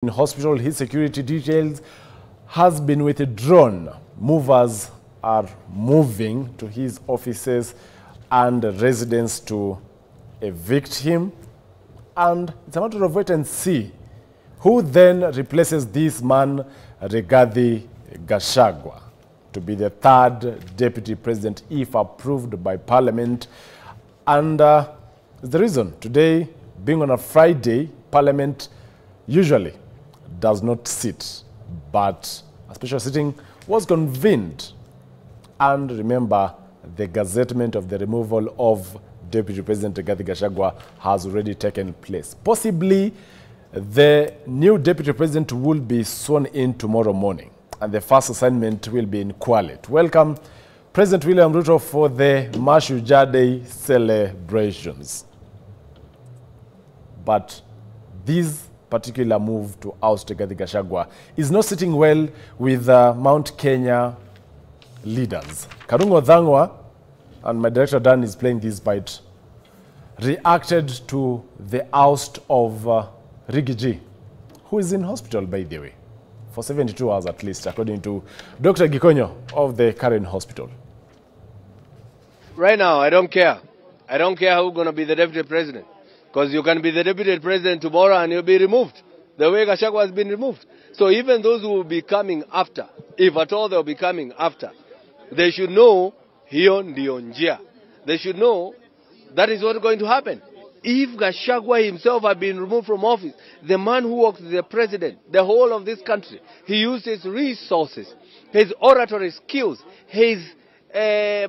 In hospital, his security details has been withdrawn. Movers are moving to his offices and residents to evict him. And it's a matter of wait and see who then replaces this man, Rigathi Gachagua, to be the third deputy president if approved by Parliament. And the reason today, being on a Friday, Parliament usually does not sit, but a special sitting was convened. And remember, the gazettement of the removal of Deputy President Rigathi Gachagua has already taken place. Possibly, the new Deputy President will be sworn in tomorrow morning, and the first assignment will be in Kwale. Welcome, President William Ruto, for the Mashujaa Day celebrations. But this particular move to oust Rigathi Gachagua is not sitting well with Mount Kenya leaders. Karungo Dhangwa, and my director Dan is playing this bite, reacted to the oust of Rigiji, who is in hospital, by the way, for 72 hours at least, according to Dr. Gikonyo of the Karen Hospital. Right now, I don't care. I don't care who's going to be the deputy president. Because you can be the deputy president tomorrow and you'll be removed, the way Gachagua has been removed. So even those who will be coming after, if at all they'll be coming after, they should know hiyo ndio njia. They should know that is what's going to happen. If Gachagua himself had been removed from office, the man who works with the president, the whole of this country, he used his resources, his oratory skills, his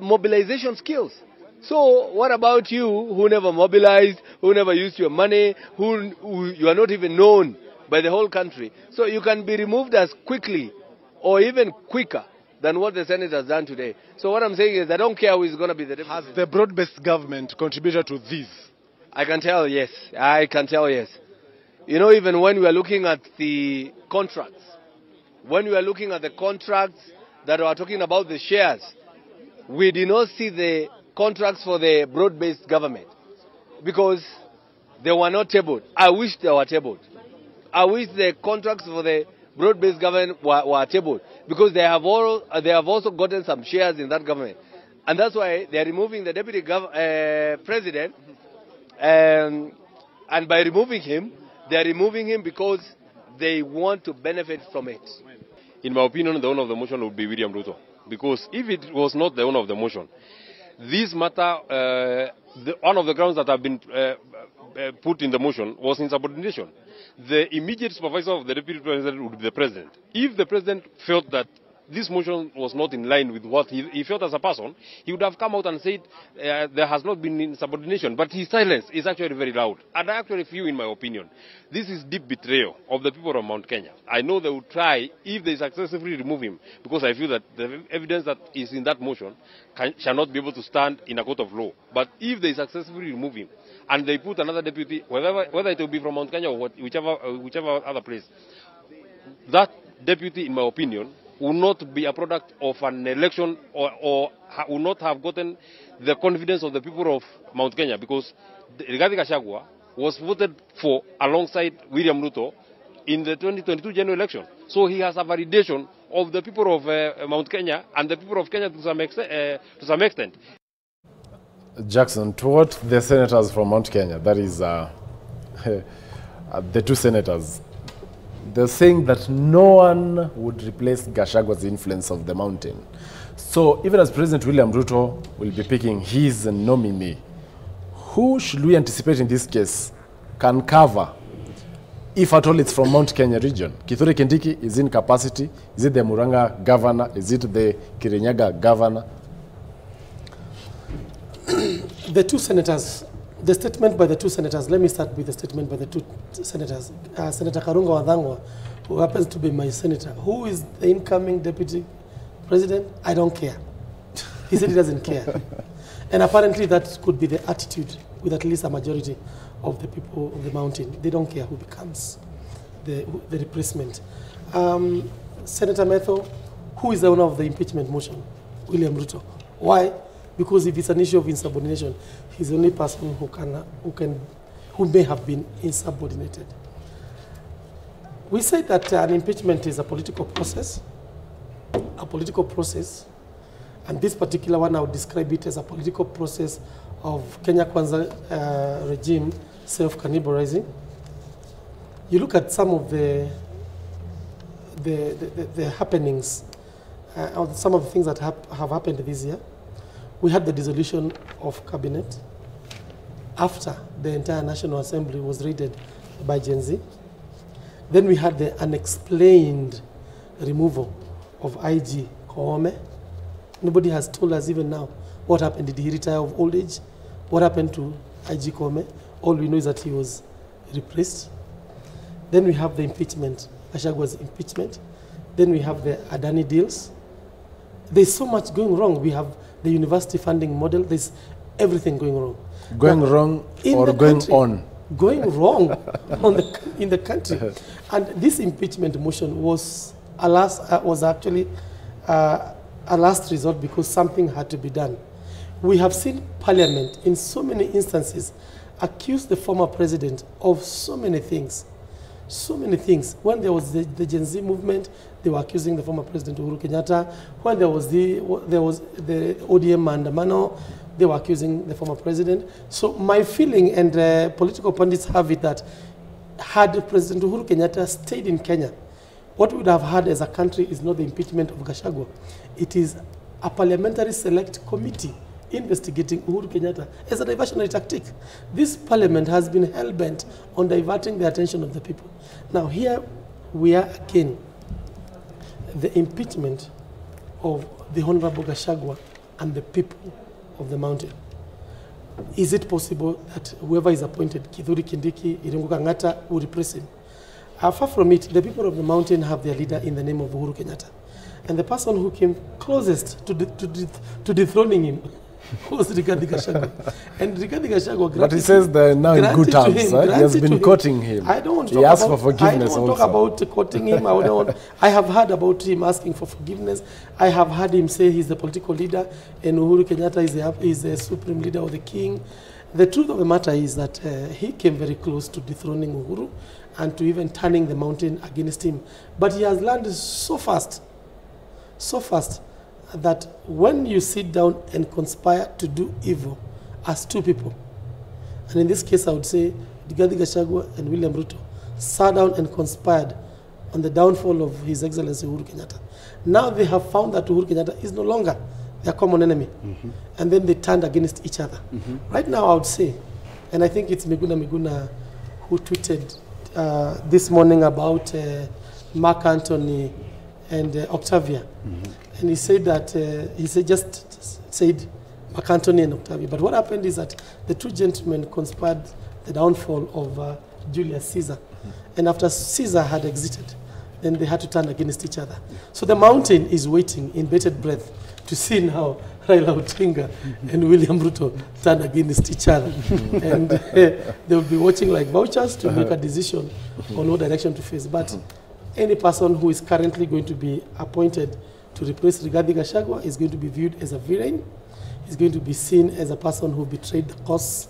mobilization skills. So what about you who never mobilized, who never used your money, who you are not even known by the whole country? So you can be removed as quickly or even quicker than what the Senate has done today. So what I'm saying is I don't care who is going to be the deputy. Has the broad-based government contributed to this? I can tell yes. I can tell yes. You know, even when we are looking at the contracts, when we are looking at the contracts that are talking about the shares, we did not see the contracts for the broad-based government because they were not tabled. I wish they were tabled. I wish the contracts for the broad-based government were tabled because they have also gotten some shares in that government. And that's why they are removing the deputy president. And by removing him, they are removing him because they want to benefit from it. In my opinion, the owner of the motion would be William Ruto. Because if it was not the owner of the motion, this matter, one of the grounds that have been put in the motion was insubordination. The immediate supervisor of the deputy president would be the president. If the president felt that this motion was not in line with what he felt as a person, he would have come out and said there has not been insubordination. But his silence is actually very loud. And I actually feel, in my opinion, this is deep betrayal of the people of Mount Kenya. I know they will try, if they successfully remove him, because I feel that the evidence that is in that motion shall not be able to stand in a court of law. But if they successfully remove him, and they put another deputy, whether it will be from Mount Kenya or whichever other place, that deputy, in my opinion, will not be a product of an election or will not have gotten the confidence of the people of Mount Kenya, because Rigathi Gachagua was voted for alongside William Ruto in the 2022 general election. So he has a validation of the people of Mount Kenya and the people of Kenya to some extent. Jackson, to what the senators from Mount Kenya, that is the two senators, they're saying that no one would replace Gachagua's influence of the mountain. So even as President William Ruto will be picking his nominee, who should we anticipate in this case can cover, if at all it's from Mount Kenya region? Kithure Kindiki is in capacity. Is it the Murang'a governor? Is it the Kirinyaga governor? The two senators, the statement by the two senators, let me start with the statement by the two senators. Senator Karungo Dhangwa, who happens to be my senator, who is the incoming deputy president? I don't care. He said he doesn't care. And apparently that could be the attitude with at least a majority of the people of the mountain. They don't care who becomes the replacement. Senator Metho, who is the owner of the impeachment motion? William Ruto. Why? Because if it's an issue of insubordination, he's the only person who may have been insubordinated. We say that an impeachment is a political process, and this particular one I would describe it as a political process of Kenya Kwanza regime self-cannibalizing. You look at some of the happenings, or some of the things that have happened this year. We had the dissolution of cabinet after the entire National Assembly was raided by Gen Z. Then we had the unexplained removal of IG Koome. Nobody has told us even now what happened. Did he retire of old age? What happened to IG Koome? All we know is that he was replaced. Then we have the impeachment, Gachagua's impeachment. Then we have the Adani deals. There's so much going wrong. We have the university funding model. There's everything going wrong. Going wrong or going on? Going wrong in the country. And this impeachment motion was actually a last resort because something had to be done. We have seen Parliament in so many instances accuse the former president of so many things. So many things. When there was the Gen Z movement, they were accusing the former president Uhuru Kenyatta. When there was the ODM Maandamano, they were accusing the former president. So my feeling, and political pundits have it, that had President Uhuru Kenyatta stayed in Kenya, what we would have had as a country is not the impeachment of Gachagua. It is a parliamentary select committee investigating Uhuru Kenyatta as a diversionary tactic. This parliament has been hell-bent on diverting the attention of the people. Now here we are again, the impeachment of the Honorable Gachagua and the people of the mountain. Is it possible that whoever is appointed, Kithure Kindiki, Irungu Kang'ata, will replace him? Far from it, the people of the mountain have their leader in the name of Uhuru Kenyatta. And the person who came closest to dethroning him was Rigathi Gachagua. And Rigathi Gachagua, but he says they're now in good terms. He has been courting him. I don't want to he asked for forgiveness. I don't want to talk about courting him. I have heard about him asking for forgiveness. I have heard him say he's the political leader and Uhuru Kenyatta is the supreme leader of the king. The truth of the matter is that he came very close to dethroning Uhuru and to even turning the mountain against him. But he has learned so fast, that when you sit down and conspire to do evil as two people, and in this case I would say Rigathi Gachagua and William Ruto sat down and conspired on the downfall of His Excellency Uhuru Kenyatta. Now they have found that Uhuru Kenyatta is no longer their common enemy. And then they turned against each other. Right now I would say, and I think it's Miguna who tweeted this morning about Mark Antony and Octavia. And he said that, just said Mark Antony and Octavia. But what happened is that the two gentlemen conspired the downfall of Julius Caesar. And after Caesar had exited, then they had to turn against each other. So the mountain is waiting in bated breath to see now Raila Odinga and William Ruto turn against each other. And they will be watching like vultures to make a decision on what direction to face. But any person who is currently going to be appointed to replace Rigathi Gachagua is going to be viewed as a villain. He's going to be seen as a person who betrayed the cause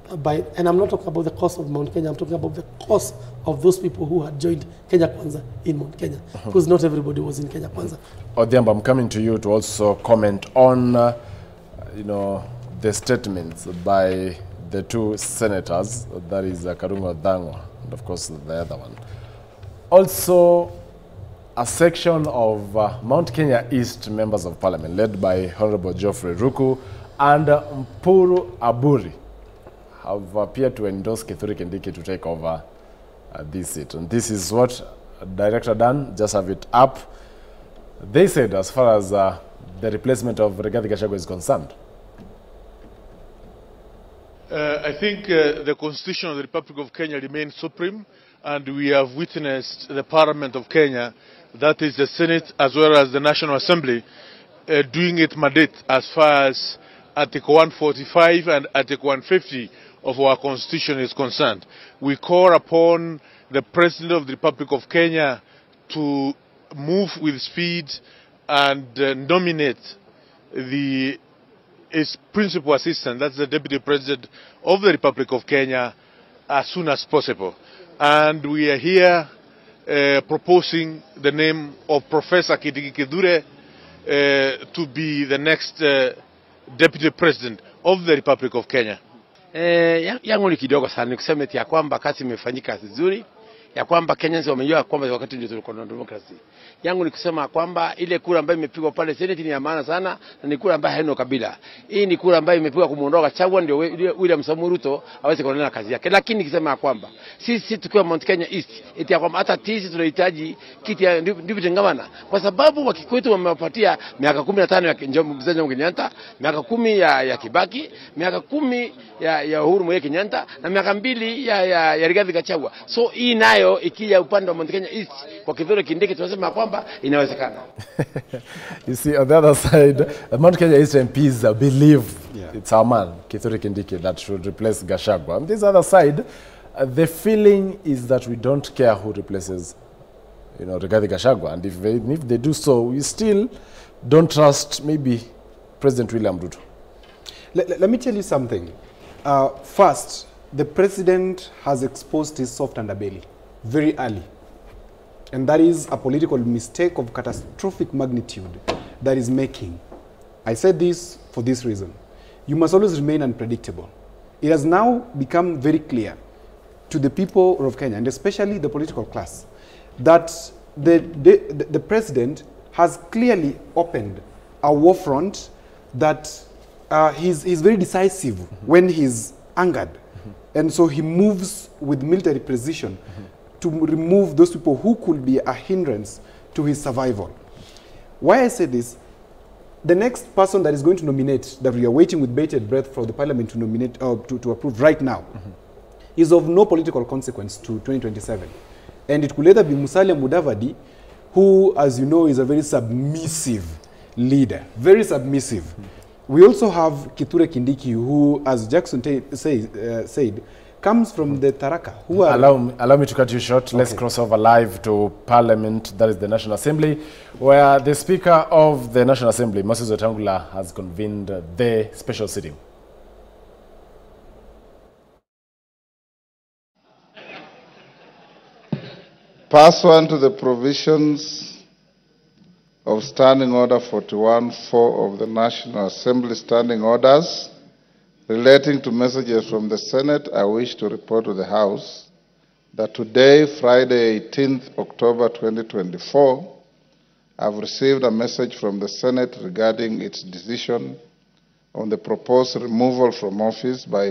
and I'm not talking about the cause of Mount Kenya, I'm talking about the cause of those people who had joined Kenya Kwanza in Mount Kenya, because not everybody was in Kenya Kwanza. Odhiambo, I'm coming to you to also comment on, the statements by the two senators, that is Karungo Dhangwa, and of course the other one. Also, a section of Mount Kenya East members of parliament, led by Honorable Geoffrey Ruku and Mpuru Aburi, have appeared to endorse Kithure Kindiki to take over this seat. And this is what Director Dan, just have it up. They said as far as the replacement of Rigathi Gachagua is concerned. I think the Constitution of the Republic of Kenya remains supreme, and we have witnessed the Parliament of Kenya, that is the Senate as well as the National Assembly, doing its mandate as far as Article 145 and Article 150 of our Constitution is concerned. We call upon the President of the Republic of Kenya to move with speed and nominate his principal assistant, that's the Deputy President of the Republic of Kenya, as soon as possible. And we are here proposing the name of Professor Kithure to be the next Deputy President of the Republic of Kenya. Yangu ni kidogo sana kusema ya kwamba kazi imefanyika vizuri, ya kwamba Kenyans wamejua kwamba wakati ndio tulikuwa na demokrasi. Yangu ni kusema kwamba ile kura ambayo imepigwa pale Senate ni ya maana sana na ni kura ambayo haina kabila. Hii ni kura ambayo imepigwa kumuondoa Gachagua ndio William Samoei Ruto aweze kuendelea kazi yake. Lakini nikisema kwamba sisi tukiwa Mount Kenya East eti ya kwamba hata sisi tunahitaji kiti ya deputy governor kwa sababu wakikwetu wamewapatia miaka 15 ya Jomo Kenyatta, miaka 10 ya Kibaki, miaka 10 ya Uhuru Muigai Kenyatta na miaka 2 ya Rigathi Gachagua. So hii nayo ikija upande wa Mount Kenya East kwa Kithure Kindiki tunasema kwamba inawezekana. You see, on the other side, the Mount Kenya East MPs believe it's our man, Kithure Kindiki, that should replace Gachagua. On this other side, the feeling is that we don't care who replaces, Rigathi Gachagua. And if they do so, we still don't trust maybe President William Ruto. Let me tell you something. First, the president has exposed his soft underbelly very early. And that is a political mistake of catastrophic magnitude that is making. I said this for this reason. You must always remain unpredictable. It has now become very clear to the people of Kenya, and especially the political class, that the president has clearly opened a war front that he's very decisive when he's angered. And so he moves with military precision to remove those people who could be a hindrance to his survival. Why I say this, the next person that is going to nominate, that we are waiting with bated breath for the parliament to nominate, to approve right now, is of no political consequence to 2027. And it could either be Musalia Mudavadi, who, as you know, is a very submissive leader, very submissive. We also have Kithure Kindiki, who, as Jackson said, comes from the Tharaka. Who are allow me to cut you short. Okay. Let's cross over live to Parliament, that is the National Assembly, where the Speaker of the National Assembly, Moses Wetangula, has convened the special sitting. Pursuant to the provisions of Standing Order 41(4) of the National Assembly Standing Orders relating to messages from the Senate, I wish to report to the House that today, Friday, 18th October 2024, I've received a message from the Senate regarding its decision on the proposed removal from office by